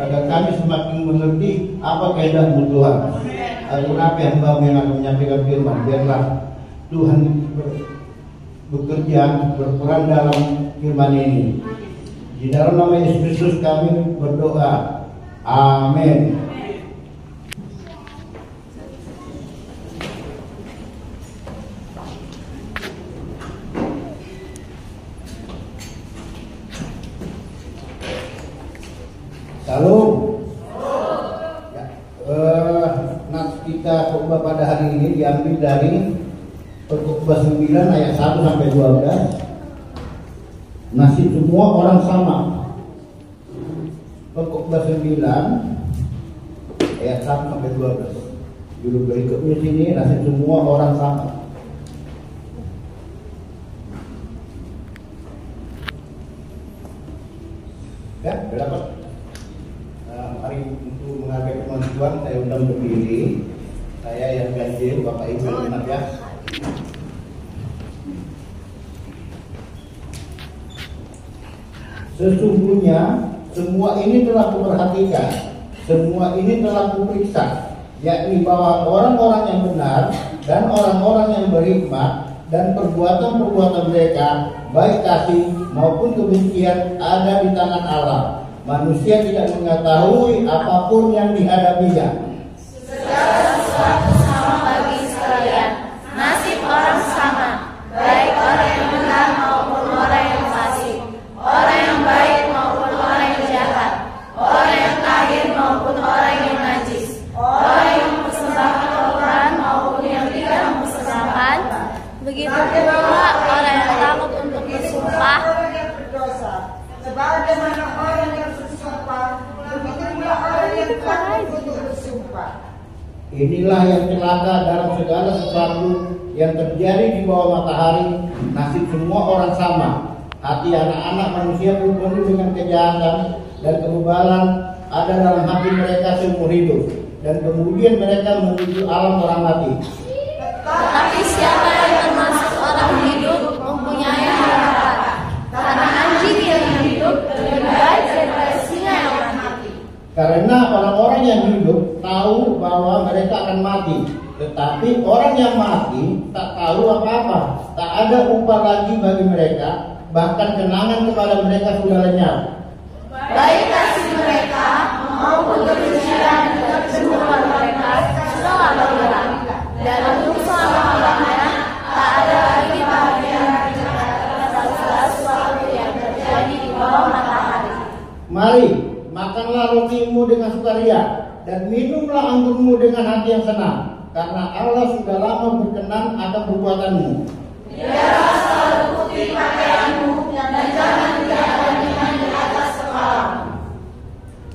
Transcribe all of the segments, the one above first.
Agar kami semakin mengerti apa kehendak-Mu Tuhan. Agar hamba yang akan menyampaikan firman, biarlah Tuhan bekerja, berperan dalam firman ini. Di dalam nama Yesus Kristus kami berdoa. Amin. Salam. Nats kita khotbah pada hari ini diambil dari Perkhotbah 9 ayat 1 sampai 12. Nasib semua orang sama. Perkhotbah 9 ayat 1 sampai 12. Judul berikutnya sini, nasib semua orang sama. Ya, berapa? Mari untuk menghargai firman Tuhan, saya undang berdiri. Saya yang ganjil, Bapak Ibu yang benar ya. Sesungguhnya semua ini telah kuperhatikan, semua ini telah kuperiksa, yakni bahwa orang-orang yang benar dan orang-orang yang berhikmat dan perbuatan-perbuatan mereka, baik kasih maupun kebencian, ada di tangan Allah. Manusia tidak mengetahui apapun yang dihadapinya. Segala sesuatu sama bagi sekalian. Nasib orang sama, baik orang yang benar maupun orang yang fasik, orang yang baik maupun orang yang jahat, orang yang tahir maupun orang yang najis, orang yang mempersembahkan korban maupun yang tidak mempersembahkan. Begitu pula orang yang takut untuk bersumpah. Sebagaimana orang yang bersumpah, begitu pula orang yang takut untuk bersumpah. Inilah yang celaka dalam segala sesuatu yang terjadi di bawah matahari. Nasib semua orang sama. Hati anak-anak manusia pun penuh dengan kejahatan dan kebebalan ada dalam hati mereka seumur hidup. Dan kemudian mereka menuju alam orang mati. Tetapi siapa yang termasuk orang hidup mempunyai harapan. Karena anjing yang hidup lebih baik daripada singa yang mati. Karena orang-orang yang hidup tahu bahwa mereka akan mati, tetapi orang yang mati tak tahu apa-apa. Tak ada upah lagi bagi mereka, bahkan kenangan kepada mereka sudah lenyap. Baik kasih mereka maupun kebencian dan kecemburuan mereka sudah hilang. Dan untuk selama-lamanya tak ada lagi bahagia atas segala sesuatu yang terjadi di bawah matahari. Mari, makanlah rotimu dengan sukaria dan minumlah anggurmu dengan hati yang senang, karena Allah sudah lama berkenan akan perbuatanmu. Biarlah selalu putih pakaianmu dan jangan dibandingkan di atas kepalamu.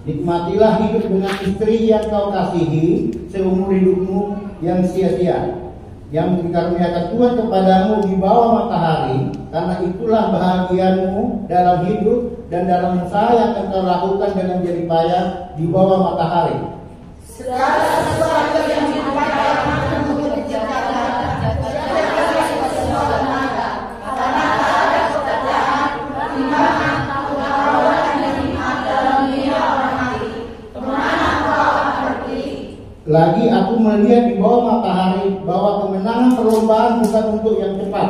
Nikmatilah hidup dengan istri yang kau kasihi seumur hidupmu yang sia-sia, yang dikaruniakan Tuhan kepadamu di bawah matahari, karena itulah bahagiamu dalam hidup dan dalam usaha yang akan kau lakukan dengan jerih payah di bawah matahari. Segala sesuatu yang dipakai untuk diciptakan, karena tak ada pekerjaan, timbangan, pengetahuan dan hikmat dalam dunia orang mati. Kemana kau akan pergi? Lagi aku melihat di bawah matahari bahwa kemenangan perlombaan bukan untuk yang cepat,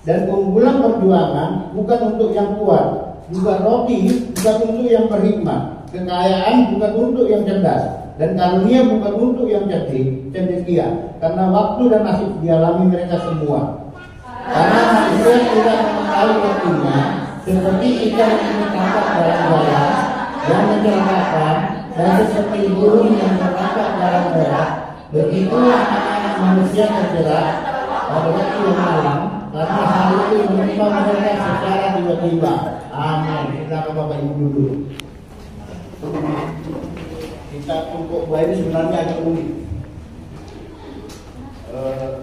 Dan keunggulan perjuangan bukan untuk yang kuat, juga roti bukan untuk yang berhikmat, kekayaan bukan untuk yang cerdas, dan karunia bukan untuk yang cendekia, karena waktu dan nasib dialami mereka semua. Karena manusia tidak mengetahui waktunya, seperti ikan yang ditangkap dalam garam yang mencelakakan, dan seperti burung yang tertangkap dalam darah, begitulah anak manusia terjerat pada waktu yang malam, karena hal itu menimpa mereka secara tiba-tiba. Amin. Silakan Bapak Ibu duduk. Kita pokok buah ini sebenarnya agak unik.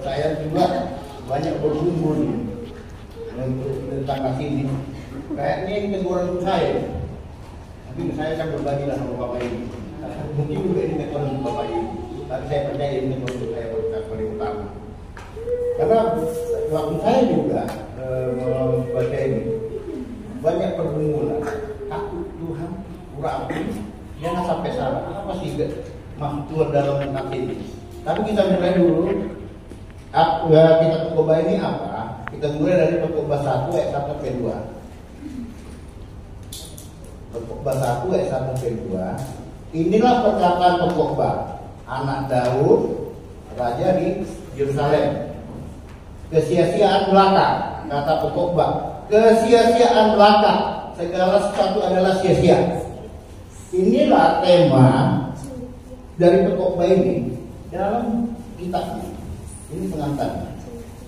Saya juga banyak bergumul untuk tentang nasi ini. Kayaknya ini teguran untuk saya. Tapi saya akan berbagi lah sama Bapak Ibu. Mungkin juga ini teguran untuk Bapak Ibu. Tapi saya percaya ini teguran untuk saya paling utama. Karena waktu saya juga membaca ini banyak pergumulan. Takut Tuhan, kurang jangan sampai salah. Apa sih maksud Tuhan dalam nasi ini? Tapi kita mulai dulu. Kita Pekobah ini apa? Kita mulai dari Pekobah 1 ayat 1 sampai 2. Pekobah 1 ayat 1 sampai 2. Inilah perkataan Pekobah, anak Daud, raja di Yerusalem. Kesia-siaan belaka, kata Pekobah. Kesia-siaan belaka, segala sesuatu adalah sia-sia. Inilah tema dari Pekobah ini dalam kitab. Ini pengantar.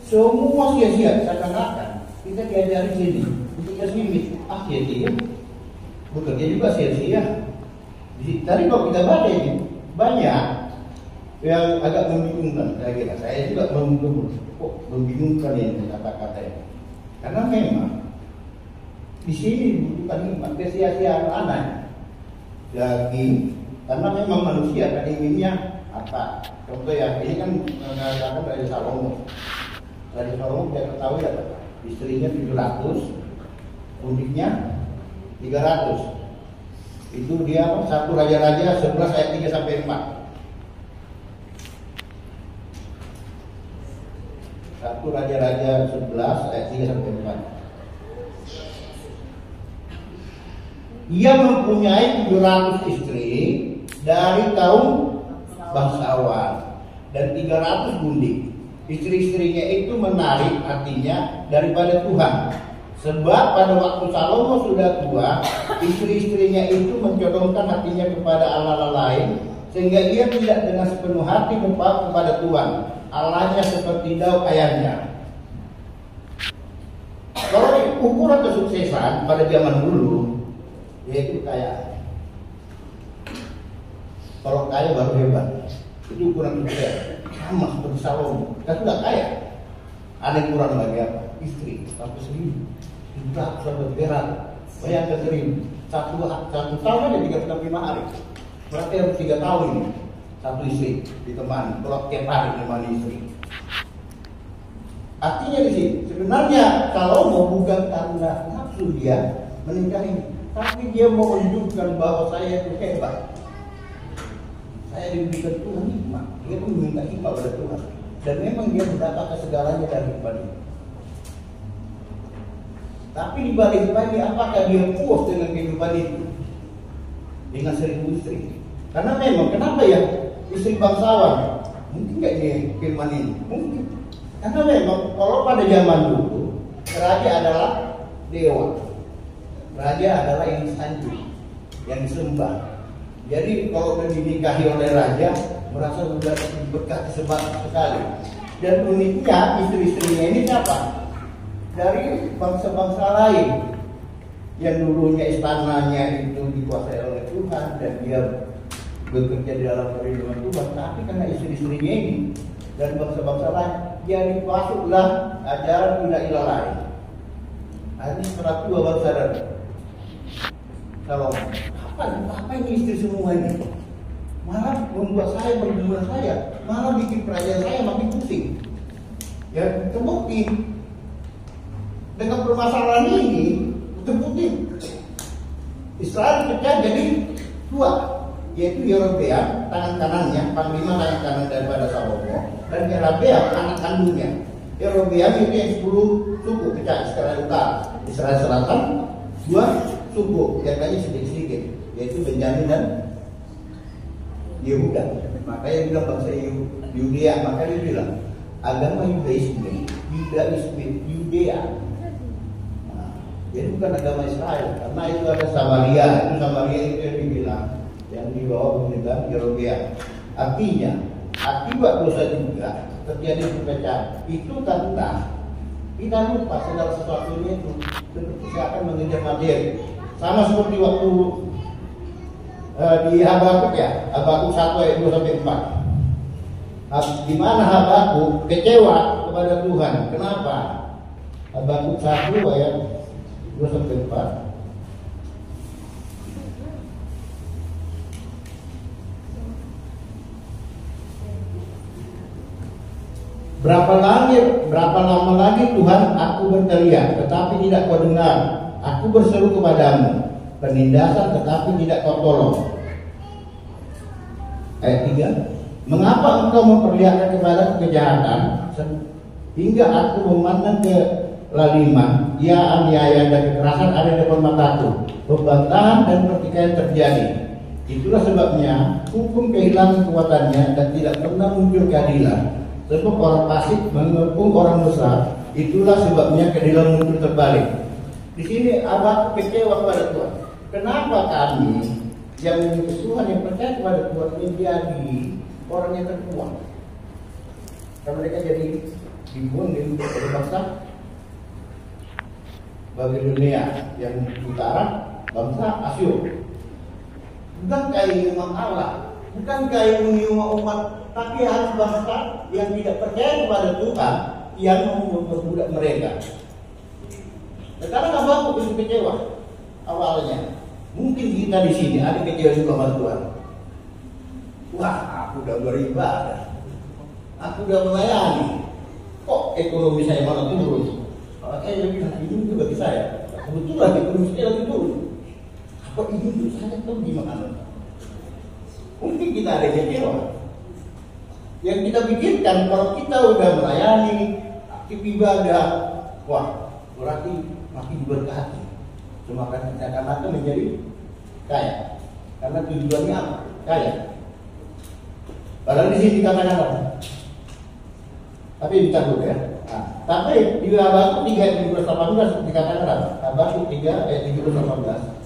Semua sia-sia, seakan-akan kita diajari sini, ketika sini, sia-sia. Bekerja juga sia-sia. Tadi kalau kita baca ini banyak yang agak membingungkan. Saya kira saya juga membingungkan ini kata-kata ini. Karena memang di sini bukan nikmat, kesia-siaan anak. Jadi karena memang manusia kan inginnya apa? Contoh ya, ini kan mengatakan dari Salomo. Dari Salomo kita ketahui ya, istrinya 700, undiknya 300. Itu dia 1 Raja-Raja 11 ayat 3 sampai 4. 1 Raja-Raja 11 ayat 3 sampai 4. Ia mempunyai 700 istri dari kaum bangsawan dan 300 gundik. Istri-istrinya itu menarik hatinya daripada Tuhan. Sebab pada waktu Salomo sudah tua, istri-istrinya itu mencodongkan hatinya kepada Allah lain, sehingga ia tidak dengan sepenuh hati membawa kepada Tuhan, Allahnya seperti Daud ayahnya. Kalau ukuran kesuksesan pada zaman dulu, yaitu kaya. Kalau kaya baru hebat. Itu ukuran sukses. Sama seperti Salomo. Kita sudah kaya. Ada yang kurang lagi apa? Istri. Sampai 1.000. Sudah sampai berat. Bayangkan 1.000. Satu tahun aja 35 hari. Berarti harus 3 tahun ini. Satu istri ditemani. Kalau tiap hari ditemani istri. Artinya di sini sebenarnya Salomo bukan karena nafsu dia menikahi, tapi dia mau menunjukkan bahwa saya itu hebat. Saya diberikan Tuhan hikmah. Dia pun meminta hikmah pada Tuhan. Dan memang dia mendapatkan segalanya dari hikmah itu. Tapi di balik lagi, apakah dia puas dengan kehidupan itu? Dengan 1.000 istri. Karena memang, kenapa ya istri bangsawan? Mungkin gak dia firman ini? Mungkin. Karena memang, kalau pada zaman dulu, raja adalah dewa. Raja adalah yang disanjung, yang disembah. Jadi kalau dinikahi oleh raja, merasa sudah berkati sekali. Dan uniknya istri-istrinya ini siapa? Dari bangsa-bangsa lain yang dulunya istananya itu dikuasai oleh Tuhan dan dia bekerja di dalam perlindungan Tuhan, tapi karena istri-istrinya ini dan bangsa-bangsa lain, dia masuklah ajaran ilah-ilah lain. Ini setelah 2 bangsa dan kalau apa ini istri semua ini? Malah membuat saya berguna saya, malah bikin kerajaan saya makin pusing. Ya terbukti dengan permasalahan ini, terbukti Israel pecah jadi 2, yaitu Yerobeam tangan kanannya, panglima tangan kanan daripada Salomo, dan Yerobeam anak kandungnya. Yerobeam itu yang 10 suku pecah Israel Utara, Israel Selatan 2 suku yang lainnya sedikit-sedikit, yaitu Benjamin dan Yehuda. Makanya dia bilang bangsa Yudea, makanya dia bilang agama Yudaisme, Yudea. Nah, jadi bukan agama Israel, karena itu ada Samaria, itu yang dibilang yang di bawah pemerintahan Yerobeam. Artinya akibat dosa juga terjadi perpecahan. Itu karena kita lupa segala sesuatunya itu kita akan mengejar materi. Sama seperti waktu di Habakuk ya, Habakuk 1 ayat 2 sampai 4. Di mana Habakuk kecewa kepada Tuhan. Kenapa? Habakuk 1 ayat 2 sampai 4. Berapa lama lagi Tuhan aku berteriak, tetapi tidak kau dengar. Aku berseru kepadamu, penindasan tetapi tidak kau tolong. Ayat 3. Mengapa engkau memperlihatkan kepada kejahatan hingga aku memandang kelaliman, ya aniaya dan kekerasan ada di depan mataku, pembantahan dan pertikaian terjadi. Itulah sebabnya hukum kehilangan kekuatannya dan tidak pernah muncul keadilan. Sebab orang fasik mengepung orang besar, itulah sebabnya keadilan muncul terbalik. Di sini Habakuk kecewa kepada Tuhan. Kenapa kami yang mengikuti Tuhan, yang percaya kepada Tuhan menjadi orang yang terkuat? Karena mereka jadi dibuang di bangsa Babilonia yang utara, bangsa Asyur. Bukan kayak umat Allah, bukan kayak umat, tapi harus bangsa yang tidak percaya kepada Tuhan yang memperbudak mereka. Sekarang Habakuk itu kecewa awalnya. Mungkin kita di sini ada kecewa juga sama Tuhan. Wah, aku udah beribadah, aku udah melayani, kok ekonomi saya malah turun? Saya bilang ini juga bagi saya. Kebetulan ekonomi saya lagi turun. Apa ini untuk saya tuh gimana? Mungkin kita ada kecewa. Yang kita pikirkan kalau kita udah melayani, aktif ibadah, wah berarti makin diberkati. Cuma kan kita akan menjadi kaya. Karena tujuannya apa? Kaya. Padahal di sini dikatakan apa? Tapi dicabut ya. Nah, tapi di Habakuk 3 ayat 17-18 dikatakan apa? Habakuk 3 ayat 17-18.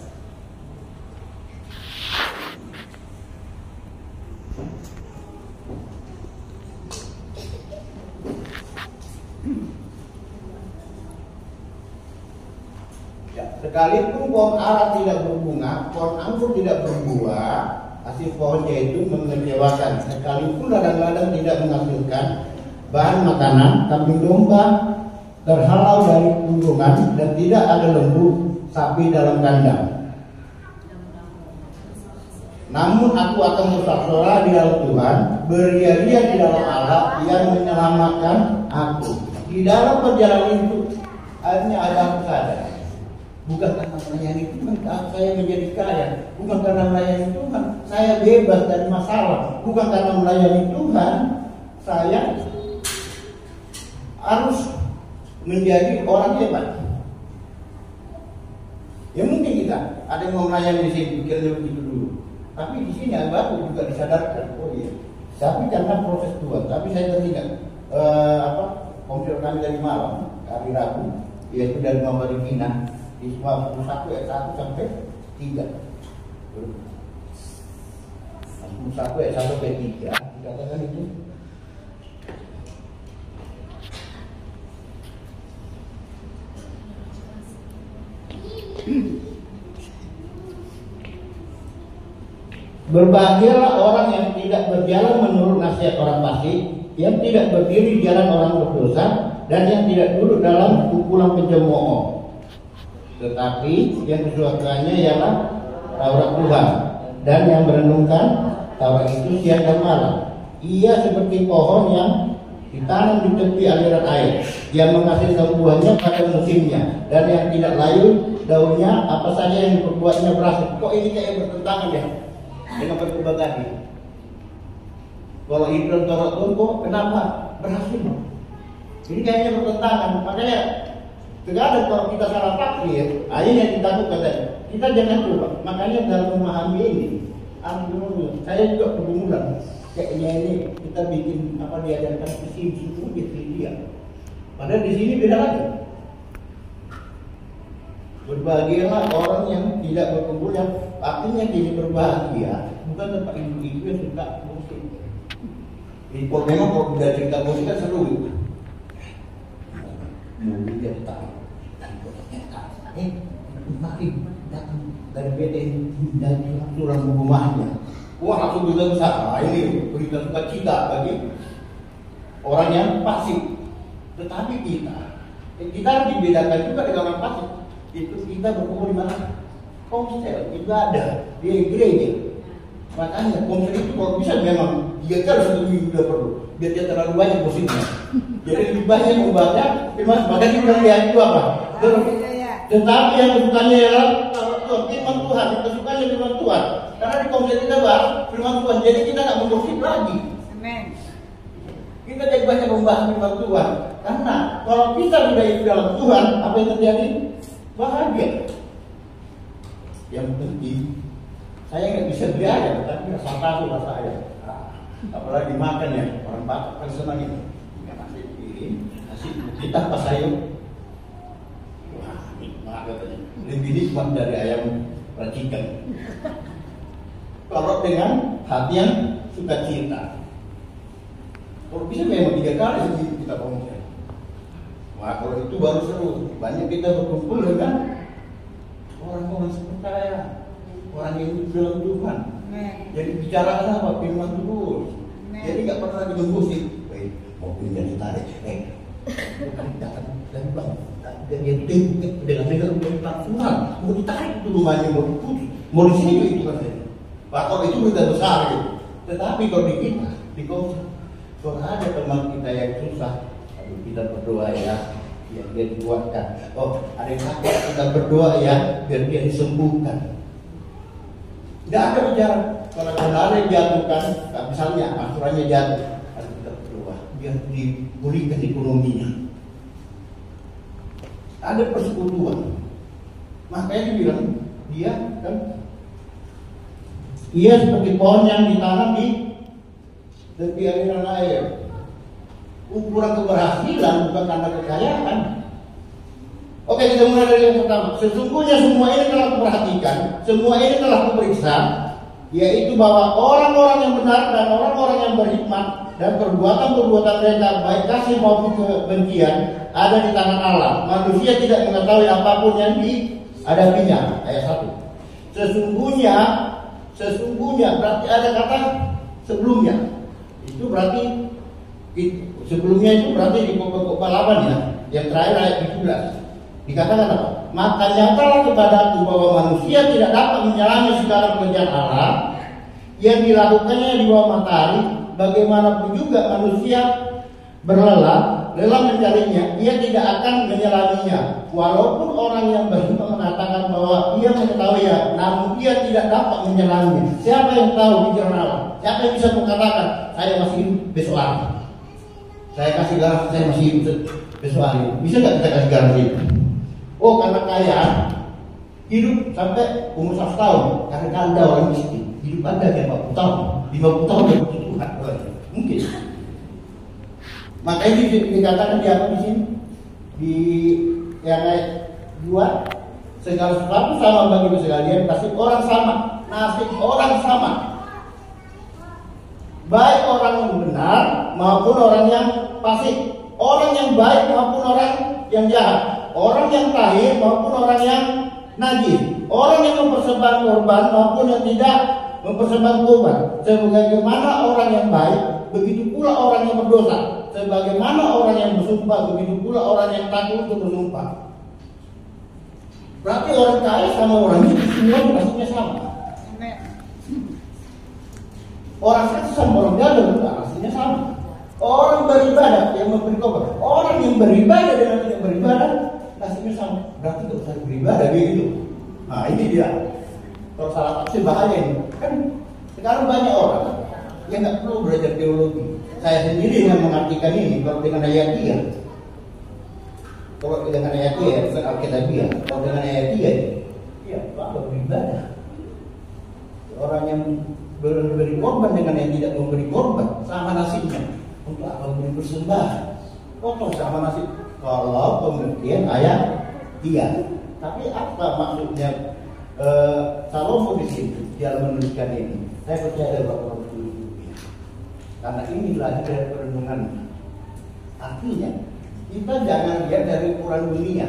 Sekalipun pohon ara tidak berbunga, pohon anggur tidak berbuah, hasil pohonnya itu mengecewakan. Sekalipun ladang-ladang tidak menghasilkan bahan makanan, kambing domba terhalau dari kurungan, dan tidak ada lembu sapi dalam kandang. Namun aku akan bersorak-sorai di dalam Tuhan, beria-ria di dalam Allah yang menyelamatkan aku. Di dalam perjalanan itu akhirnya ada aku sadar. Bukan karena melayani Tuhan saya menjadi kaya, bukan karena melayani Tuhan saya bebas dari masalah, bukan karena melayani Tuhan saya harus menjadi orang hebat. Ya mungkin kita ada yang mau melayani di sini pikirnya begitu dulu, tapi di sini Habakuk juga disadarkan, oh iya, tapi karena proses Tuhan. Tapi saya teringat komputer kami dari malam hari Rabu, yaitu dari Mama Rikina. Di 51 ayat 1 sampai 3. 51 ayat 1 sampai 3 dikatakan itu. Berbahagialah orang yang tidak berjalan menurut nasihat orang fasik, yang tidak berdiri di jalan orang berdosa, dan yang tidak duduk dalam kumpulan pencemooh. Tetapi yang kesukaannya ialah Taurat Tuhan, dan yang merenungkan Taurat itu siang dan malam. Ia seperti pohon yang ditanam di tepi aliran air, yang menghasilkan buahnya pada musimnya, dan yang tidak layu daunnya, apa saja yang diperbuatnya berhasil. Kok ini kayak bertentangan ya dengan perkubah tadi? Kalau Ibrahim Taurat Tuhan kok kenapa berhasil? Ini kayaknya bertentangan. Makanya terkadang kalau kita salah takdir, yang ditakutkan tadi. Kita jangan lupa. Makanya dalam memahami ini, saya juga pergumulan. Kayaknya ini kita bikin apa diajarkan visi dia. Padahal di sini beda lagi. Berbahagialah orang yang tidak berkumpul, yang artinya jadi berbahagia bukan tempat ibu-ibu yang suka musik. Jadi memang kalau udah cerita musik kan seru gitu. Mobil dia tahu dan mari datang dari BT dan tulang rumahnya. Wah, langsung berita besar. Nah, ini berita sukacita bagi orang yang pasif. Tetapi kita harus dibedakan juga dengan orang pasif. Itu kita berkumpul di mana? Komsel, ibadah, di gereja. Makanya komsel itu kalau bisa memang 3 kali 1 minggu udah perlu. Biar dia terlalu banyak musiknya. Jadi lebih banyak membaca, maka dia bilang dia itu apa? Tetapi yang kesukaannya ialah firman Tuhan, yang kesukaannya firman Tuhan. Karena di komsel kita bahas firman Tuhan, jadi kita nggak menggosip lagi. Amen. Kita jadi banyak membahas firman Tuhan. Karena kalau kita sudah itu dalam Tuhan, apa yang terjadi? Bahagia. Yang penting, saya nggak bisa biaya, tapi rasa tahu rasa ayam. Apalagi makan ya, orang Batak kan senang itu. Nasi nasi kita pas sayur. Wah, nikmat katanya. Lebih nikmat dari ayam racikan. Kalau dengan hati yang sukacita. Kalau bisa memang 3 kali sih kita ngomongnya. Wah, kalau itu baru seru. Banyak kita berkumpul dengan orang-orang percaya, orang yang hidup dalam Tuhan. Jadi bicara apa? Firman terus. Jadi nggak pernah digembusik. Mobilnya ditarik. Bukan datang dan bang. Dan dia dengan firman Tuhan. Mau ditarik itu rumahnya, mau diputus. Mau di sini juga itu kan. Pak, kalau itu berita besar gitu. Tetapi kalau di kita, di kota, kalau ada teman kita yang susah, kita berdoa ya, biar dia dikuatkan. Oh, ada yang sakit, kita berdoa ya, biar dia disembuhkan. Tidak ada bicara. Kalau ada yang jatuhkan, misalnya asurannya jatuh, harus kita berdoa biar dipulihkan ekonominya. Ada persekutuan. Makanya dibilang dia kan, ia seperti pohon yang ditanam di tepi aliran air. Ukuran keberhasilan bukan tanda kekayaan. Oke, kita mulai dari yang pertama. Sesungguhnya semua ini telah kuperhatikan, semua ini telah kuperiksa, yaitu bahwa orang-orang yang benar dan orang-orang yang berhikmat dan perbuatan-perbuatan mereka baik kasih maupun kebencian ada di tangan Allah. Manusia tidak mengetahui apapun yang dihadapinya. Ayat 1. Sesungguhnya berarti ada kata sebelumnya. Itu berarti sebelumnya itu berarti di pokok 8 ya. Yang terakhir ayat 17. Dikatakan apa? Maka nyatalah kepadaku bahwa manusia tidak dapat menyelami segala pekerjaan Allah yang dilakukannya di bawah matahari. Bagaimanapun juga manusia lelah mencarinya, ia tidak akan menyelaminya. Walaupun orang yang beriman mengatakan bahwa ia mengetahui, namun ia tidak dapat menyelaminya. Siapa yang tahu pikiran Allah? Siapa yang bisa mengatakan saya masih hidup besok hari? Saya kasih garansi saya masih hidup besok hari. Bisa nggak kita kasih garansi? Oh, karena kaya hidup sampai umur 100 tahun. Karena Anda orang miskin, hidup Anda kayak 40 tahun, 50 tahun berbutuh Tuhan. Mungkin. Makanya dikatakan di apa di sini? Di yang ayat 2, segala sesuatu sama bagi sekalian, nasib orang sama, nasib orang sama. Baik orang yang benar maupun orang yang fasik, orang yang baik maupun orang yang jahat, orang yang tahir maupun orang yang najis, orang yang mempersembahkan korban maupun yang tidak mempersembahkan korban. Sebagaimana orang yang baik, begitu pula orang yang berdosa. Sebagaimana orang yang bersumpah, begitu pula orang yang takut untuk bersumpah. Berarti orang kaya sama orang miskin semua nasibnya sama. Orang sakit sama orang gagal juga nasibnya sama. Orang beribadah yang memberi korban, orang yang beribadah dengan tidak beribadah nasibnya sama. Berarti kalau saya beribadah begitu. Nah ini dia. Kalau salah tafsir bahaya ini. Kan sekarang banyak orang yang nggak perlu belajar teologi. Saya sendiri yang mengartikan ini kalau dengan ayat dia. Kalau dengan ayat ya, bukan Alkitabiah. Kalau dengan ayat ya Pak beribadah. Orang yang memberi korban dengan yang tidak memberi korban sama nasibnya. Untuk apa memberi persembahan? Kok sama nasib? Kalau pengertian ayat 3. Tapi apa maksudnya Salomo di sini dia menuliskan ini? Saya percaya bahwa karena ini lahir dari perenungan. Artinya kita jangan lihat dari ukuran dunia.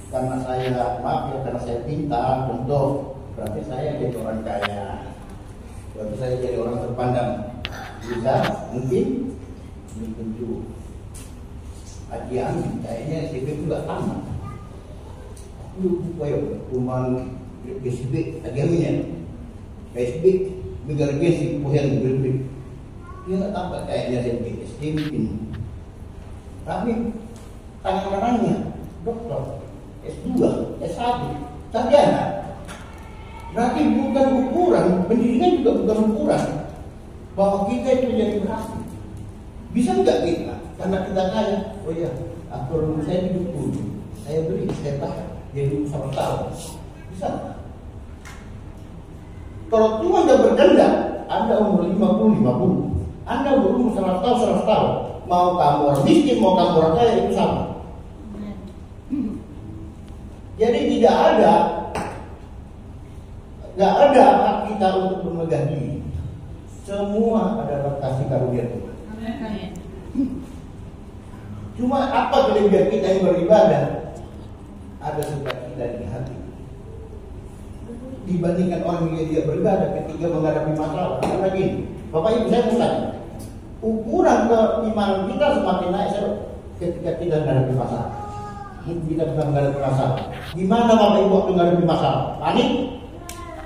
Karena saya karena saya pintar, contoh, berarti saya jadi orang kaya. Berarti saya jadi orang terpandang. Bisa, mungkin juga. Ajian, kayaknya CV itu nggak tamat. Kayak kuman GSB, ajiannya, GSB, negara GSB, puhen berbeda. Dia nggak tampak kayaknya saya GSB. Tapi tangan-tangannya dokter, S2, S1, sarjana. Berarti bukan ukuran, pendidikan juga bukan ukuran bahwa kita itu jadi berhasil. Bisa nggak kita? Karena kita kaya, oh iya, aku saya hidup dulu, saya beli, saya bayar, dia hidup 1 tahun. Bisa nggak? Kalau Tuhan sudah berkehendak, Anda umur 50, Anda berumur 100 tahun, mau kamu orang miskin, mau kamu orang kaya, itu sama. Jadi tidak ada hak kita untuk memegang diri. Semua adalah kasih karunia Tuhan. Cuma apa kelebihan kita yang beribadah? Ada sukacita di hati. Dibandingkan orang yang tidak beribadah ketika menghadapi masalah. Karena gini, Bapak Ibu saya mau tanya, ukuran keimanan kita semakin naik ketika kita menghadapi masalah. Kita sedang menghadapi masalah. Gimana Bapak Ibu waktu menghadapi masalah? Panik?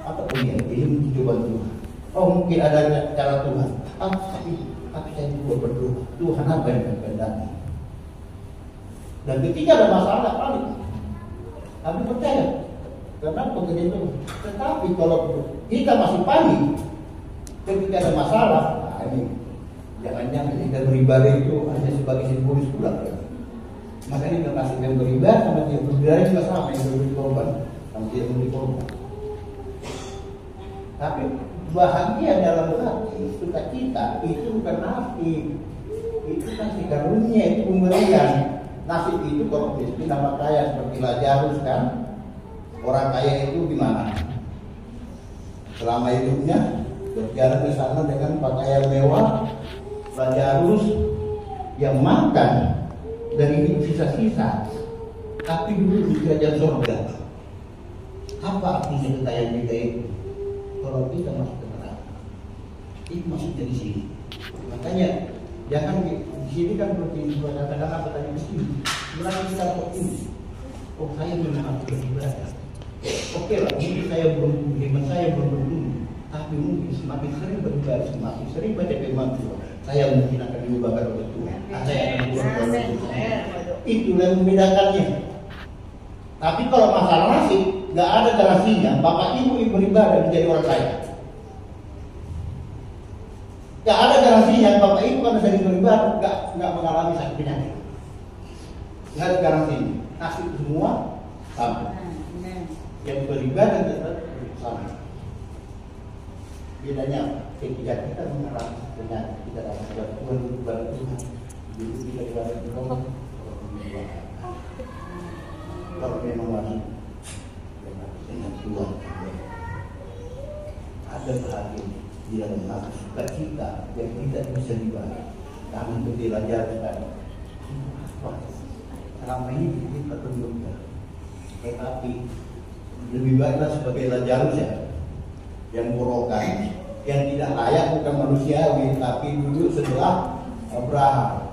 Atau ini cobaan Tuhan? Oh mungkin ada cara Tuhan. Tapi saya juga berdoa. Tuhan apa yang berkehendak? Dan ketika ada masalah panik. Tapi percaya. Karena pekerjaan itu. Tetapi kalau kita masih panik ketika ada masalah, nah ini jangan-jangan kita beribadah itu hanya sebagai simbolis pula. Makanya kita kasih yang beribadah sama dia beribadah juga sama yang memberi korban, sama dia memberi korban. Tapi bahagia dalam hati, sukacita itu bukan nasib, itu kasih karunia, itu pemberian. Nasib itu kalau miskin nama kaya seperti Lazarus kan, orang kaya itu gimana? Selama hidupnya berjalan ke sana dengan pakaian mewah. Lazarus yang makan dari hidup sisa-sisa, tapi dulu di kerajaan surga. Apa artinya kekayaan kita itu? Kalau kita masuk ke neraka, itu masuknya di sini. Makanya jangan di sini kan seperti katakan apa tadi di sini. Sebenarnya kita optimis. Oh saya memang beribadah. Oke lah, mungkin saya belum hemat saya belum berguna, tapi mungkin semakin sering beribadah, semakin sering baca firman Tuhan, saya mungkin akan diubahkan oleh Tuhan. Saya akan diubahkan oleh Tuhan. Itulah yang membedakannya. Tapi kalau masalah nasib, nggak ada garansinya. Bapak Ibu yang beribadah menjadi orang kaya. Nggak ada garansinya. Bapak Ibu karena sering beribadah nggak mengalami sakit penyakit. Nggak ada garansinya. Nasib semua sama. Yang beribadah tetap sama. Bedanya ketika kita mengalami penyakit, kita dapat bantuan dari Tuhan. Jadi kita dapat Tuhan. Kalau memang wajib dengan Tuhan, ada bahagia di dalam hati sukacita yang tidak bisa dibayar. Kami belajar tadi. Selama ini kita tunjukkan, tetapi lebih baiklah sebagai Lazarus ya, yang burokan, yang tidak layak bukan manusiawi, tapi duduk sebelah Abraham.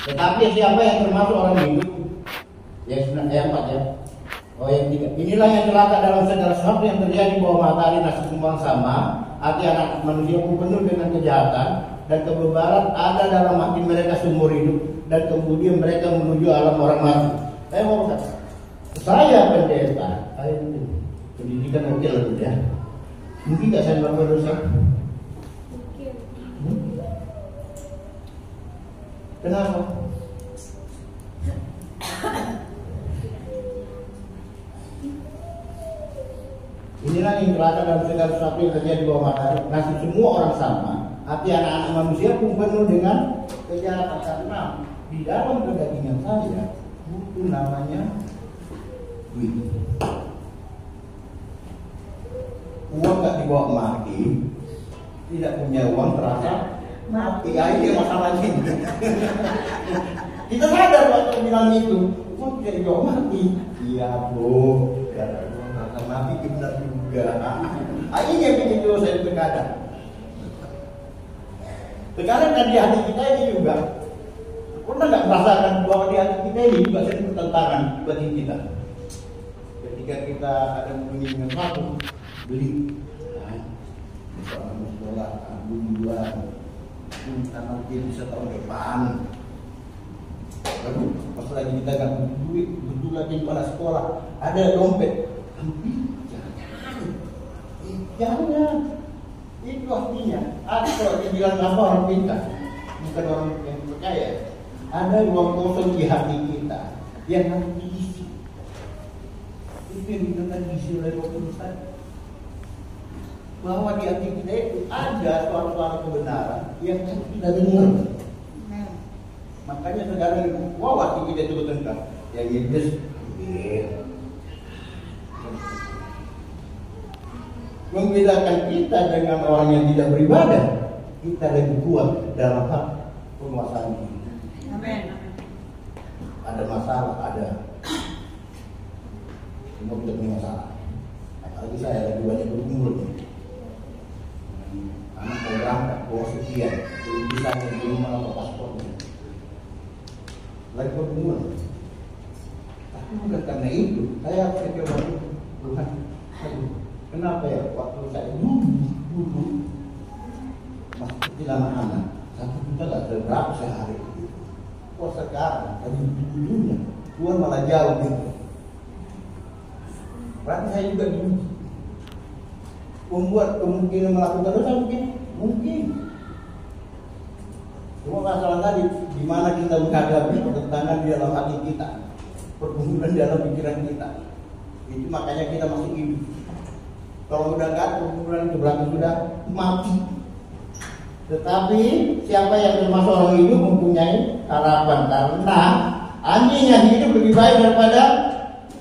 Tetapi siapa yang termasuk orang hidup? Yang sebenarnya yang 4 ya. Oh yang 3. Inilah yang celaka dalam segala sesuatu yang terjadi bahwa matahari nasib kembang sama. Hati anak manusia pun penuh dengan kejahatan dan kebebaran ada dalam hati mereka seumur hidup dan kemudian mereka menuju alam orang mati. Saya mau kata, saya pendeta, saya pendidikan oke lah ya. Mungkin nggak saya melakukan dosa. Kenapa? Inilah yang terasa dalam segala sesuatu yang terjadi di bawah matahari. Nasib semua orang sama. Hati anak-anak manusia pun penuh dengan kejahatan, karena di dalam kedagingan saya butuh namanya duit. Uang nggak dibawa mati, tidak punya uang terasa mati. Ya ini masalahnya. Kita sadar waktu bilang itu, uang tidak dibawa mati. Iya bro, karena uang terasa mati benar juga. Ini yang bikin dulu saya terkadang. Sekarang kan di hati kita ini juga, pernah nggak merasakan bahwa di hati kita ini juga sering bertentangan bagi kita. Ketika kita ada menginginkan sesuatu, beli, misalnya sekolah, bulan, karena dia bisa tahun depan. Lalu pas lagi kita nggak butuh duit, betul lagi pada sekolah, ada dompet, jangan. Itu artinya, kalau dibilang apa orang pintar, bukan orang yang percaya. Ada ruang kosong di hati kita yang harus diisi. Itu yang dikatakan diisi oleh Roh Kudus tadi. Bahwa di hati kita itu ada suara-suara kebenaran yang harus kita dengar. Makanya sekarang hati kita itu bertengkar. Yang iblis, membedakan kita dengan orang yang tidak beribadah, kita lebih kuat dalam hal penguasaan ini. Amin. Ada masalah, ada. Semua kita punya masalah. Apalagi saya lagi banyak bergumul. Anak saya berangkat, bawa sekian, belum bisa di rumah atau paspornya. Lagi bergumul. Tapi bukan karena itu, saya coba Tuhan. Kenapa ya waktu saya dulu masih kecil anak-anak 1 juta gak berapa sehari. Kok sekarang dari dulunya Tuhan malah jauh gitu. Berarti saya juga dulu membuat kemungkinan melakukan dosa mungkin. Cuma masalah tadi di mana kita menghadapi pertentangan di dalam hati kita, pergumulan di dalam pikiran kita. Itu makanya kita masih hidup. Kalau udah nggak, pergumulan itu berarti sudah mati. Tetapi siapa yang termasuk orang hidup mempunyai harapan, karena anjing yang hidup lebih baik daripada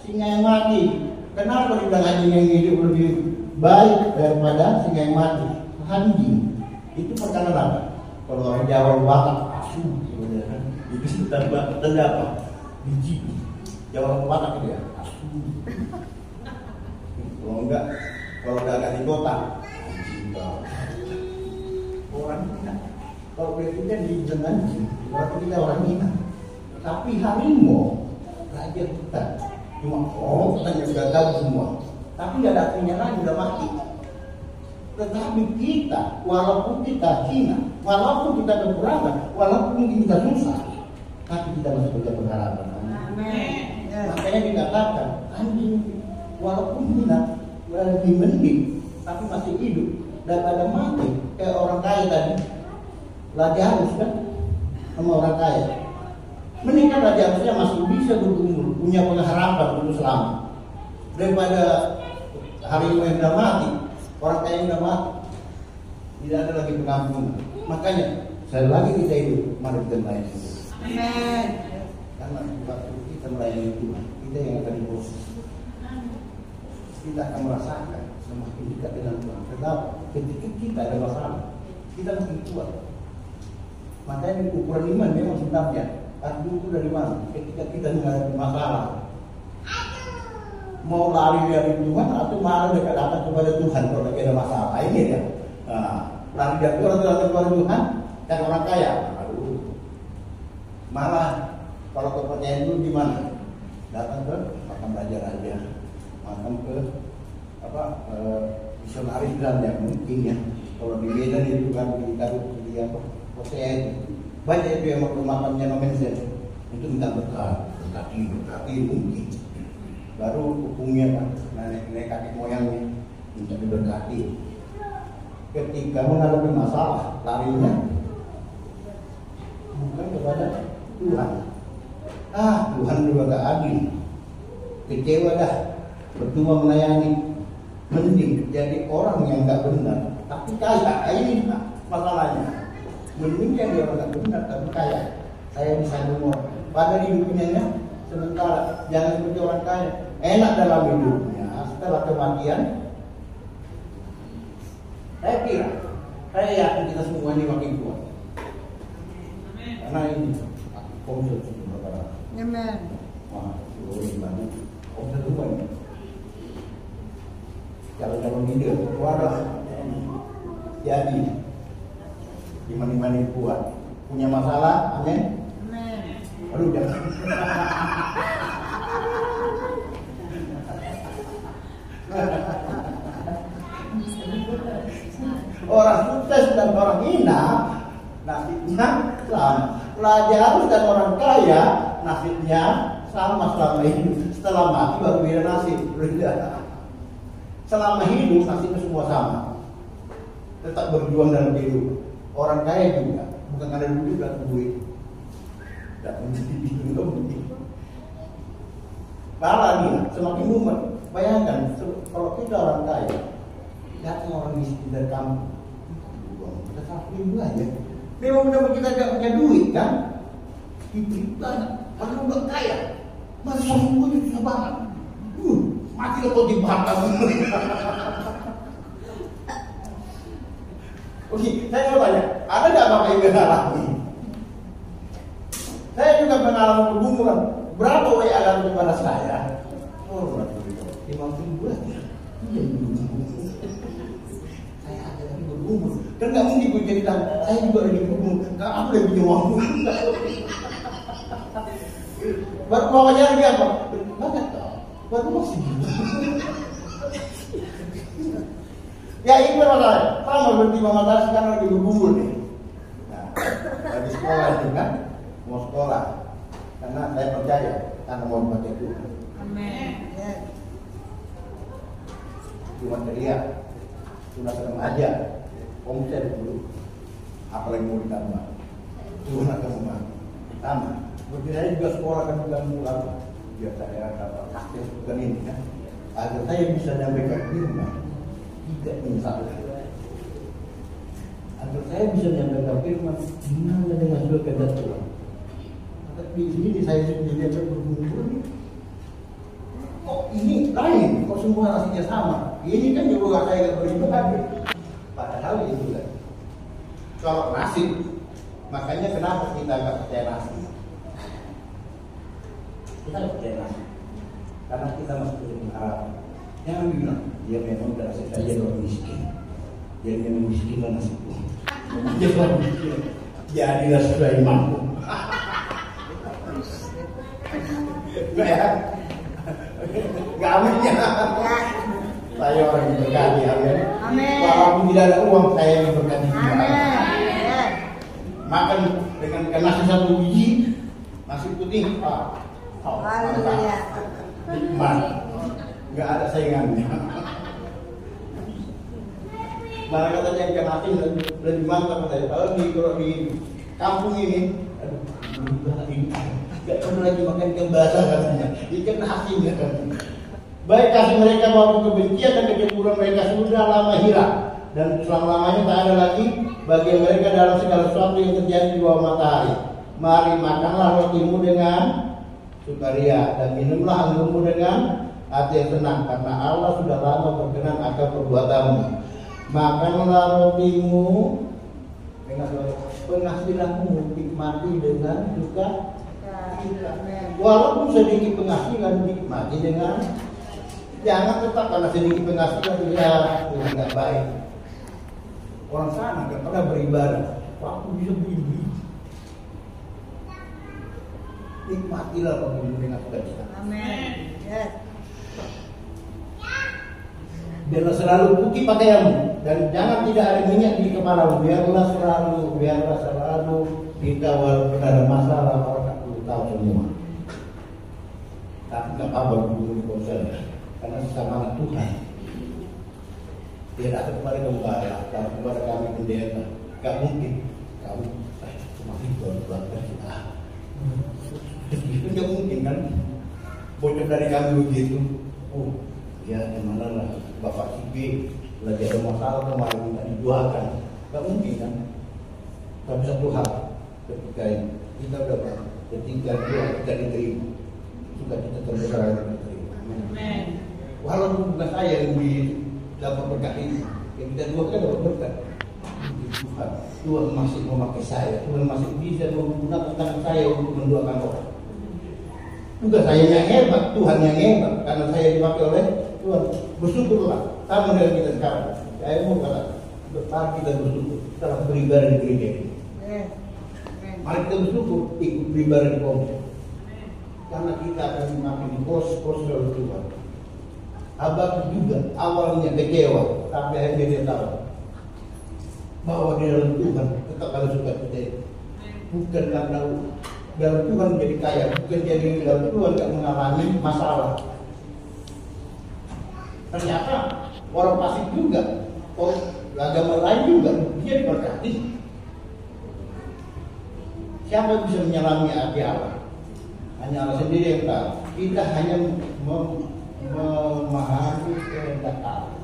singa yang mati. Kenapa dibilang anjing yang hidup lebih baik daripada singa yang mati? Anjing itu perkara apa? Kalau orang Jawa Batak asu sebenarnya itu tanda apa? Biji. Jawa Batak itu ya asu. Kalau enggak, kalau agak di kota, orang Cina. Kalau presiden dibilang anjing, berarti kita orang Cina. Tapi harimau, raja kita, cuma katanya sudah tahu semua. Tapi nggak ada artinya lagi, udah mati. Tetapi kita, walaupun kita Cina, walaupun kita kekurangan, walaupun kita susah, tapi kita masih punya pengharapan. Amin. Makanya dikatakan anjing walaupun hina lebih mending, tapi masih hidup daripada mati. Kayak orang kaya tadi, Lazarus kan, sama orang kaya. Mending kan Lazarusnya masih bisa berumur, punya pengharapan untuk selamat, daripada harimau yang sudah mati, orang kaya yang sudah mati. Tidak ada lagi pengampunan. Makanya sekali lagi kita hidup, mari kita melayani Tuhan. Amin. Karena waktu kita melayani Tuhan, kita yang akan diproses. Kita akan merasakan semakin dekat dengan Tuhan. Tetapi ketika kita ada masalah, kita makin kuat. Makanya ukuran iman memang sebenarnya arti itu dari mana? Ketika kita menghadapi masalah, mau lari dari Tuhan atau malah dekat kepada Tuhan kalau lagi ada masalah. Ini ya. Lari dari Tuhan atau datang kepada Tuhan dan orang kaya. Aduh. Malah kalau kepercayaan dulu gimana? Datang ke makam raja aja. Makam ke misionaris ya mungkin ya. Kalau di Medan itu kan di apa Hosea itu banyak itu yang mau makamnya nomensen itu minta berkati mungkin baru hukumnya kan nenek kakek moyangnya minta diberkati. Ketika menghadapi masalah larinya bukan bukan kepada Tuhan. Tuhan juga gak adil. Kecewa dah, percuma melayani. Mending jadi orang yang gak benar tapi kaya. Ini masalahnya. Mending jadi orang gak benar tapi kaya. Saya bisa ngomong pada hidupnya sementara, jangan seperti orang kaya. Enak dalam hidupnya, setelah kematian. Saya yakin kita semua ini makin kuat. Karena ini komsel semua. Amen. Wah, gimana? Komsel semua ini. Calon hidup, waras. Jadi, dimana-mana kuat. Punya masalah, amin. Amen. Aduh, jangan. Orang sukses dan orang hina nasibnya sama. Pelajar dan orang kaya nasibnya sama selama hidup. Setelah mati baru beda nasib. Selama hidup nasibnya semua sama. Tetap berjuang dalam hidup. Orang kaya juga bukan ada duit dan duit. Dan menjadi bingung. Parah nih, semakin mumet. Bayangkan kalau kita orang kaya, datang orang miskin dari kampung, kita saling aja. Memang benar kita gak punya duit kan? Itu banyak, padahal udah kaya. Masih semua itu susah banget. Mati lo kok dibakar. Oke, saya mau tanya, ada gak Bapak yang mengalami? Saya juga mengalami pergumulan. Berapa WA datang kepada saya? Oh, 50.000 aja. Saya ada lagi bergumul. Dan nggak mungkin gue cerita, saya juga lagi bergumul. Karena aku udah punya uang. Baru bawanya lagi apa? Banyak tau. Baru masih gitu. Ya itu masalahnya. Sama berarti Mama Tara sekarang lagi bergumul nih. Nah, lagi sekolah itu kan, mau sekolah. Karena saya percaya, karena mau dipakai Tuhan. Amen. Cuma teriak, sudah serem aja, komsel dulu, apalagi mau ditambah, Tuhan akan membantu. Sama, seperti saya juga sekolah kan bukan pulang, biar saya dapat akses bukan ini kan, agar saya bisa nyampaikan firman, tidak menyesal. Agar saya bisa nyampaikan firman, gimana dengan sebuah kehendak Tuhan. Tapi di sini saya sendiri akan bergumul. Oh ini lain, kok semua nasinya sama. Ini kan juga saya gak beribadah. Padahal itu kan. Kalau nasib, makanya kenapa kita gak percaya nasib? Kita gak percaya nasib karena kita masih punya harapan. Jangan bilang, dia memang udah nasib saja orang miskin. Dia memang miskin lah nasibku. Dia orang miskin. Jadilah sudah mampu. Enggak ya? Gak aminnya. Saya orang yang berkati, amin. Amin. Walaupun tidak ada uang, saya yang berkati. Amin. Makan dengan nasi satu biji, nasi putih, Haleluya. nikmat. Gak ada saingannya. Malah katanya ikan nasi lebih mantap katanya. Kalau di kampung ini, gak pernah lagi makan ikan basah katanya. Ikan asin katanya. Baik kasih mereka maupun kebencian dan kecemburuan mereka sudah lama hilang, dan selama-lamanya tak ada lagi bagi mereka dalam segala sesuatu yang terjadi di bawah matahari. Mari makanlah rotimu dengan sukaria dan minumlah anggurmu dengan hati yang senang, karena Allah sudah lama berkenan akan perbuatanmu. Makanlah rotimu dengan penghasilanmu, nikmati dengan suka. Walaupun sedikit penghasilan, nikmati dengan. Jangan tetap karena sedikit penghasilan ya nggak baik. Orang sana nggak pernah beribadah, waktu bisa beli. Nikmatilah waktu dengan sukacita. Amin. Yes. Biarlah selalu putih pakaianmu dan jangan tidak ada minyak di kepalamu. Biarlah selalu kita walaupun ada masalah orang tahu semua. Tapi nggak apa-apa dulu konser. Karena sesama Tuhan. Dia datang kepada gembala, datang kepada kami pendeta. Gak mungkin kamu semakin berat kita. Itu nggak mungkin kan? Bocor dari kami begitu. Oh, ya gimana lah, Bapak Cipi lagi ada masalah kemarin minta dijualkan. Nggak mungkin kan? Tapi satu hal, ketika kita udah ketika dia kita diterima, suka kita terbesar yang diterima. Amin. Walaupun bukan saya yang dapat berkat ini, yang kita dua kan dapat berkat. Tuhan masih memakai saya, Tuhan masih bisa menggunakan tangan saya untuk mendoakan orang. Bukan saya yang hebat, Tuhan yang hebat. Karena saya dipakai oleh Tuhan. Bersyukurlah, sama dengan kita sekarang. Saya mau kata, berpagi dan bersyukur. Kita harus beribadah di gereja ini. Mari kita bersyukur, ikut beribadah di komplek. Karena kita akan makin proses oleh Tuhan. Abang juga awalnya kecewa, tapi akhirnya dia tahu bahwa di dalam Tuhan tetap ada sukacita. Bukan karena dalam Tuhan menjadi kaya, bukan jadi dalam Tuhan tidak mengalami masalah. Ternyata orang Pasif juga, orang agama lain juga, dia diberkati. Siapa yang bisa menyelami hati Allah? Hanya Allah sendiri yang tahu. Kita hanya memahami kehendak Allah.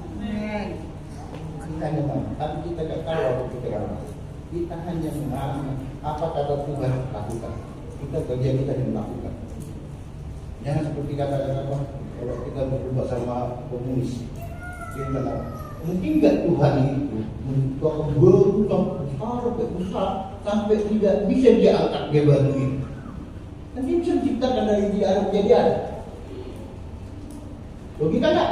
Kita hanya memahami, tapi kita tidak tahu apa pikiran Allah. Kita hanya memahami apa kata Tuhan lakukan. Kita kerja kita yang melakukan. Jangan seperti kata-kata apa? Kalau kita berubah sama komunis, dia bilang, mungkin nggak Tuhan itu besar sampai tidak bisa dia angkat dia batu itu. Nanti bisa diciptakan dari dia ada menjadi ada. Logika nggak?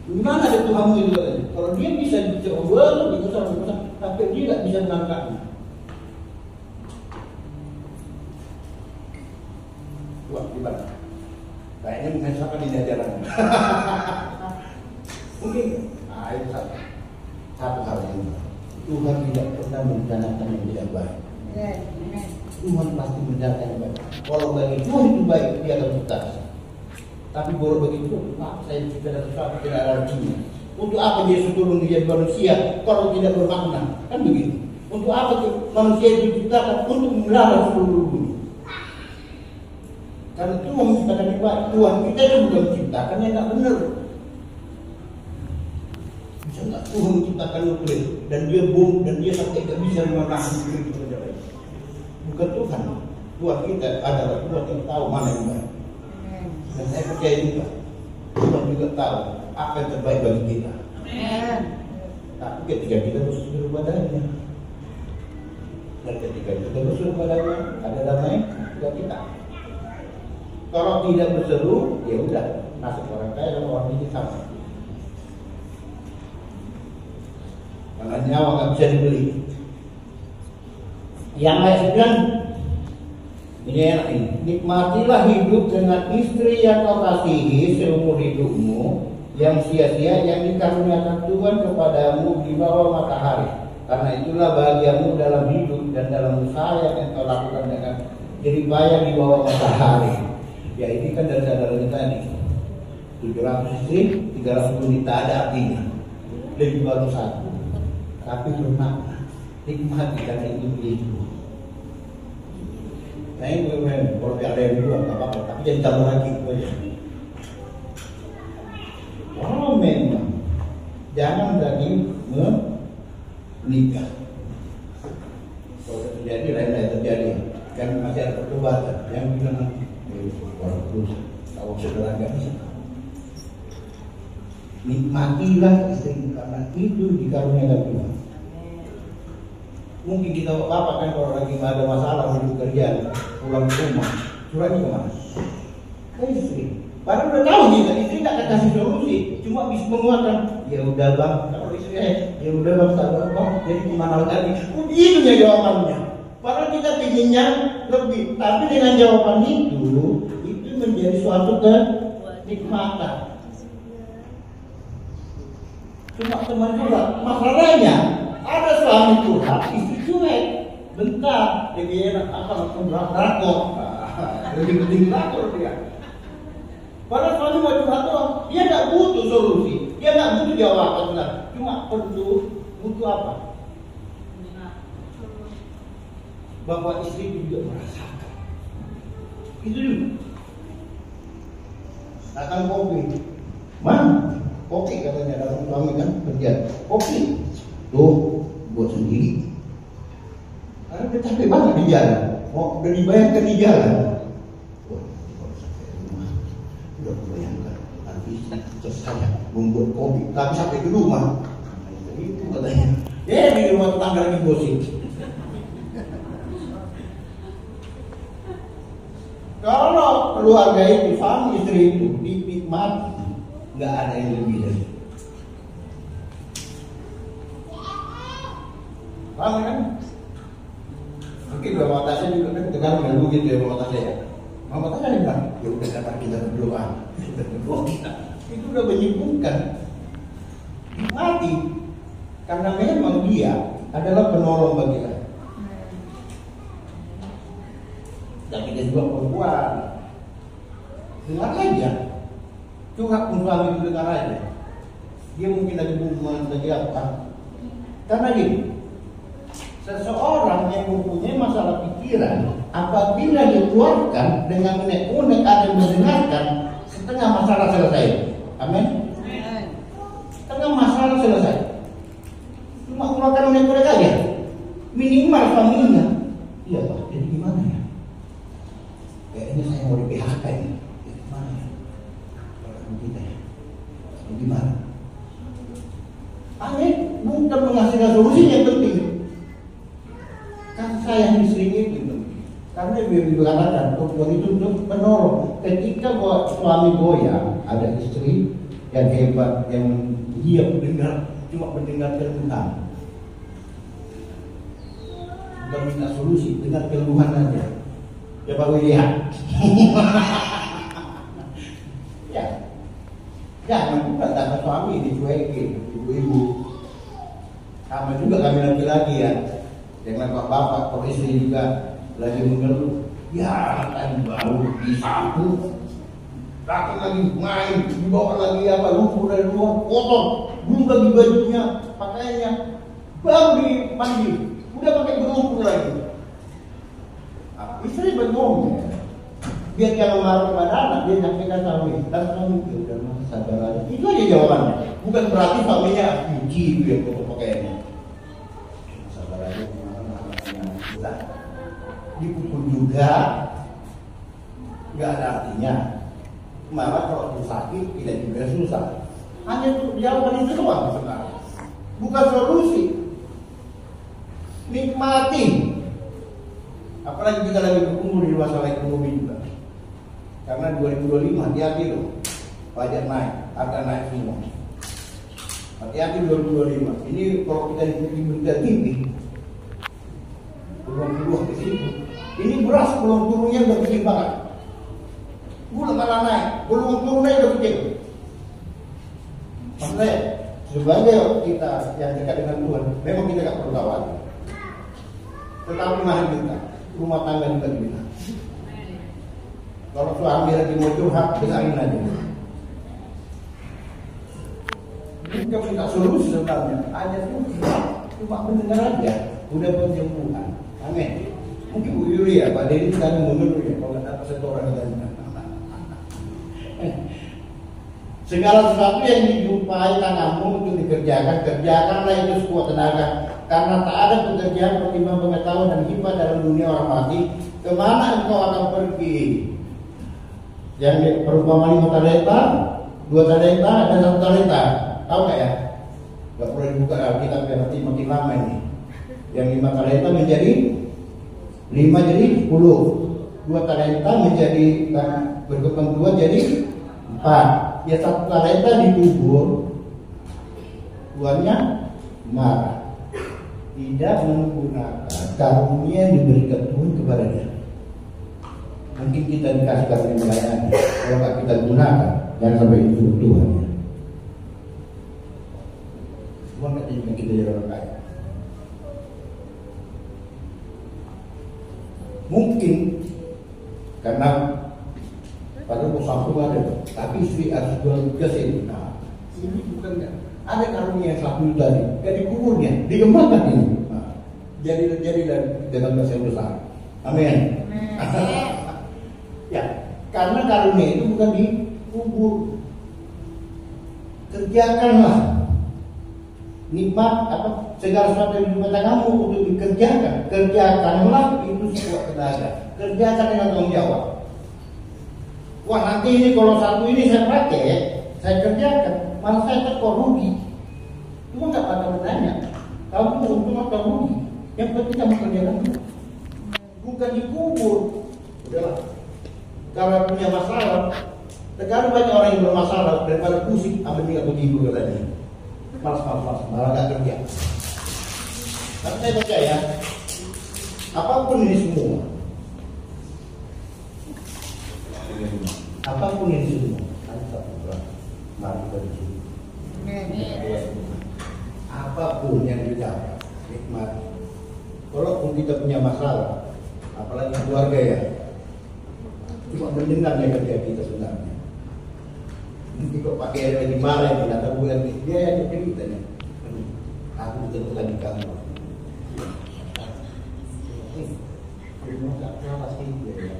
Gimana ada Tuhan itu? Kalau dia bisa dicoba lebih besar, tapi dia tidak bisa mengangkatnya. Wah, gimana? Kayaknya mengesahkan di ajaran. Mungkin, nah itu satu hal yang Tuhan tidak pernah merencanakan yang tidak baik. Tuhan pasti merencanakan yang baik. Kalau bagi Tuhan itu baik, dia akan sukses. Tapi kalau bagi Tuhan, saya tidak ada sesuatu, tidak ada artinya. Untuk apa dia turun menjadi manusia kalau tidak bermakna? Kan begitu. Untuk apa manusia itu diciptakan untuk memelihara seluruh bumi? Karena Tuhan menciptakan yang baik. Tuhan kita itu bukan menciptakan yang tidak benar. Bisa nggak Tuhan menciptakan nuklir dan dia bom dan dia sampai tidak bisa menahan nuklir itu saja. Bukan Tuhan. Tuhan kita adalah Tuhan yang tahu mana yang baik. Dan saya percaya juga Tuhan juga tahu apa yang terbaik bagi kita. Tapi ketika kita bersyukur padanya, dan ketika kita bersyukur padanya, ada damai juga kita. Kalau tidak berseru, ya udah nasib orang kaya dan orang miskin sama. Karena nyawa nggak bisa dibeli. Yang ayat 9 ini enak ini. Nikmatilah hidup dengan istri yang kau kasihi seumur hidupmu, yang sia-sia yang dikaruniakan Tuhan kepadamu di bawah matahari. Karena itulah bahagiamu dalam hidup dan dalam usaha yang kau lakukan dengan jerih payah di bawah matahari. Ya ini kan dari saudaranya tadi 700 istri, 300 wanita ada artinya. Lebih baru satu, tapi bermakna. Nikmati karena itu. Nah ini kalau ada yang dua nggak apa-apa, tapi jangan tambah lagi itu aja. Kalau memang jangan lagi menikah. Kalau terjadi lain-lain terjadi, kan masih ada pertobatan. Yang bilang orang terus kalau saudara nggak bisa. Nikmatilah istri karena itu dikaruniakan Tuhan. Mungkin kita apa kan kalau lagi ada masalah di kerjaan, pulang ke rumah, curhatnya kemana? Ke istri. Padahal udah tahu kita istri nggak akan kasih solusi, cuma bisa menguatkan. Ya udah bang, kalau istri ya udah bang, sabar bang. Jadi gimana lagi? Begitu ya jawabannya. Padahal kita pinginnya lebih, tapi dengan jawaban itu menjadi suatu kenikmatan. Cuma teman curhat, masalahnya ada suami curhat, istri cuek. Bentar, lebih enak apa nonton drakor. Lebih penting drakor dia. Padahal suami mau curhat doang, dia nggak butuh solusi, dia nggak butuh jawaban. Cuma butuh apa? bahwa istri juga merasakan. Itu dulu. Akan kopi, kopi katanya dalam suami kan kerja. Kopi, tuh buat sendiri. Karena udah capek banget di jalan, udah dibayarkan di jalan. Wah, kalau sampai rumah, udah bayangkan nanti saya membuat kopi, tapi sampai ke rumah. Itu katanya. Di rumah tetangga lagi gosip. Kalau keluarga itu, suami istri itu dinikmati, nggak ada yang lebih dari itu. Paham kan? Mungkin bapak tasnya juga kan tegang dengan begitu ya bapak tasnya ya. Bapak tasnya bilang, ya udah kata kita berdoa, itu udah menyibukkan, mati, karena memang dia adalah penolong bagi kita. Dan kita juga perempuan, dengar aja, curhat pun suami itu dengar aja. Dia mungkin lagi bunga, lagi apa? Karena gini, seseorang yang mempunyai masalah pikiran, apabila dikeluarkan dengan unek-unek ada yang mendengarkan, setengah masalah selesai. Amin. Setengah masalah selesai. Cuma keluarkan unek-unek aja, minimal suaminya. Iya Pak, jadi gimana ya? Kayaknya saya mau di PHK ini. Gimana ya? Kalau kita ya, gimana? Amin, bukan menghasilkan solusi yang penting. Kan sayang istri itu, karena dia dikatakan perempuan itu untuk menolong. Ketika suami goyah, ada istri yang hebat yang dia mendengar, cuma mendengar keluhan, bukan minta solusi, dengar keluhan aja. Ya baru lihat. Ya, jangan bukan sama suami dicuekin, ibu-ibu. Sama juga kami laki-laki ya. Jangan bapak-bapak, kalau istri juga lagi mengeluh, ya kan baru disapu, datang lagi main, dibawa lagi apa, lumpur dari luar, kotor, belum lagi bajunya, pakaiannya, baru dimandi, udah pakai berlumpur lagi. Nah, istri bergomel, biar jangan marah kepada anak, dia nyampaikan suami, dan suami itu udah sabar aja. Itu aja jawabannya, bukan berarti suaminya cuci biar kotor pakaiannya. Sabar aja. Dipukul juga nggak ada artinya. Malah kalau itu sakit tidak juga susah. Hanya jawaban itu doang sebenarnya, bukan solusi. Nikmati. Apalagi kita lagi berkumpul di masalah ekonomi juga. Karena 2025 hati-hati loh, pajak naik, akan naik semua. Hati-hati 2025. Ini kalau kita ikuti berita TV, peluang di situ. Ini beras belum turunnya udah kecil banget. Gula malah naik, belum turunnya udah kecil. Maksudnya sebagai kita yang dekat dengan Tuhan, memang kita gak perlu khawatir. Tetapi mari kita, rumah tangga juga kita. Kalau suami lagi mau curhat, dengarin aja. Bukan minta solusi sebenarnya, hanya cuma mendengar aja, udah penyembuhan. Amin. Mungkin Bu Yuri ya, Pak Dedi sekarang mundur ya, kalau nggak dapat setoran tadi. Segala sesuatu yang dijumpai tanganmu untuk dikerjakan, kerjakanlah itu sekuat tenaga. Karena tak ada pekerjaan pertimbang pengetahuan dan hikmah dalam dunia orang mati. Kemana engkau akan pergi? Yang perumpamaan 5 talenta, 2 talenta, dan 1 talenta. Tahu nggak ya? Gak perlu dibuka Alkitab ya, nanti makin lama ini. Yang 5 talenta menjadi 5 jadi 10. 2 talenta menjadi berkembang 2 jadi 4. Ya 1 talenta dikubur, tuannya marah, tidak menggunakan karunia yang diberikan Tuhan kepada dia. Mungkin kita dikasih karunia melayani, kalau nggak kita gunakan, jangan sampai itu Tuhan. Tuhan nggak ingin kita jadi orang kaya. Mungkin karena padahal mau satu ada, tapi istri harus jual gas ini. Nah, ini bukan ada karunia yang satu tadi, gak dikuburnya, dikembangkan ini. Nah, jadi dan dengan bahasa besar. Amin. Ya, karena karunia itu bukan dikubur. Kerjakanlah nikmat apa segala sesuatu yang diminta kamu untuk dikerjakan. Kerjakanlah itu sebuah tenaga. Kerjakan dengan tanggung jawab. Wah, nanti ini kalau satu ini saya pakai, saya kerjakan, malah saya tekor rugi. Cuma nggak ada bertanya. Kamu untung atau rugi? Yang penting kamu kerjakan dulu. Bukan dikubur. Udahlah. Kalau punya masalah, sekarang banyak orang yang bermasalah daripada pusing, ambil tinggal tidur katanya. Malas, malah nggak kerja. Tapi saya percaya, apapun ini semua, mari kita bersyukur. Apapun yang didapat, nikmat. Walaupun kita punya masalah, apalagi keluarga ya, cuma mendengar ya kerja kita sebenarnya. Nanti kok pakai lagi marah yang tidak tahu yang dia yang ceritanya. Aku ditentukan di kantor. Cuma nggak salah sih dia ya.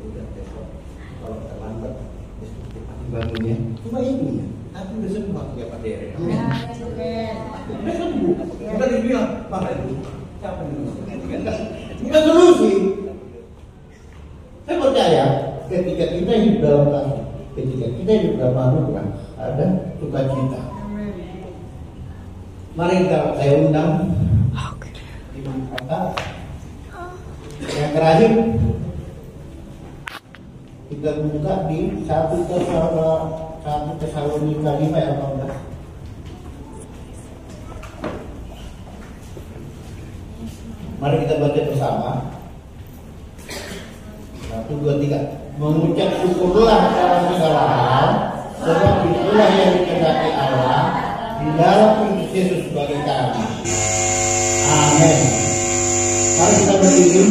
Udah besok kalau terlambat besok bangunnya. Cuma ini ya. Aku udah sembuh ya Pak Dere. Udah sembuh. Udah dibilang marah itu. Siapa yang bukan solusi. Saya percaya ketika kita hidup dalam kasih, ketika kita hidup dalam anugerah, ada sukacita. Mari saya undang Imam Kata. Yang terakhir kita buka di 1 Tesalonika 5 ayat 18. Mari kita baca bersama. 1, 2, 3. Mengucap syukurlah dalam segala hal, sebab itulah yang dikehendaki Allah di dalam Kristus Yesus sebagai kami. Amin. Mari kita berdiri.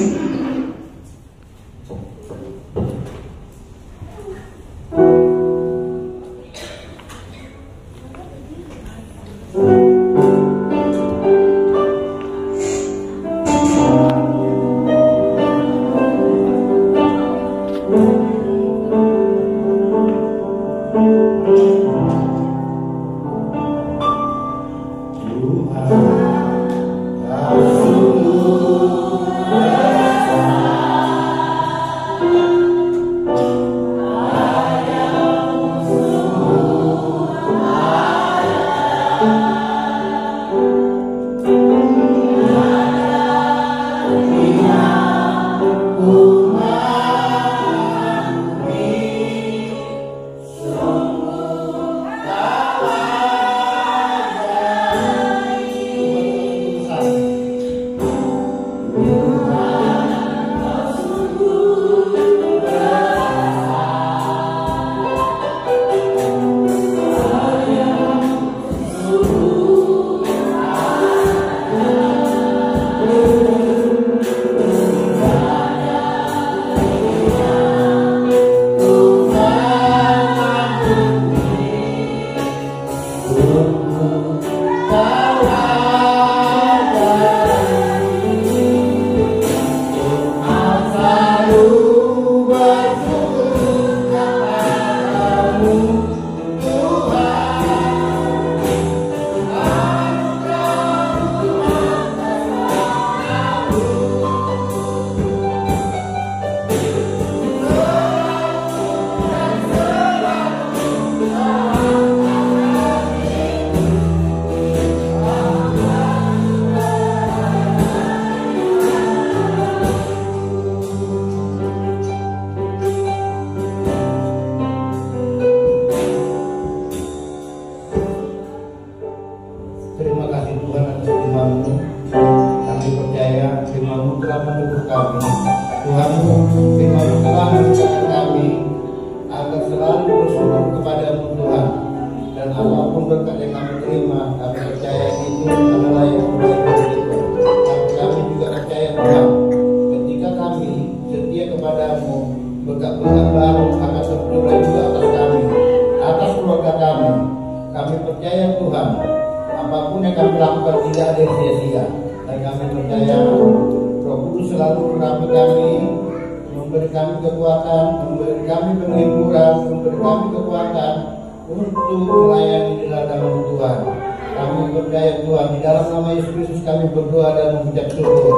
Kami percaya Tuhan, apapun yang kami lakukan tidak ada sia-sia. Dan kami percaya Roh Kudus selalu menampingi kami, memberi kami kekuatan, memberi kami penghiburan, memberi kami kekuatan untuk melayani di ladang Tuhan. Kami percaya Tuhan, di dalam nama Yesus Kristus kami berdoa dan mengucap syukur.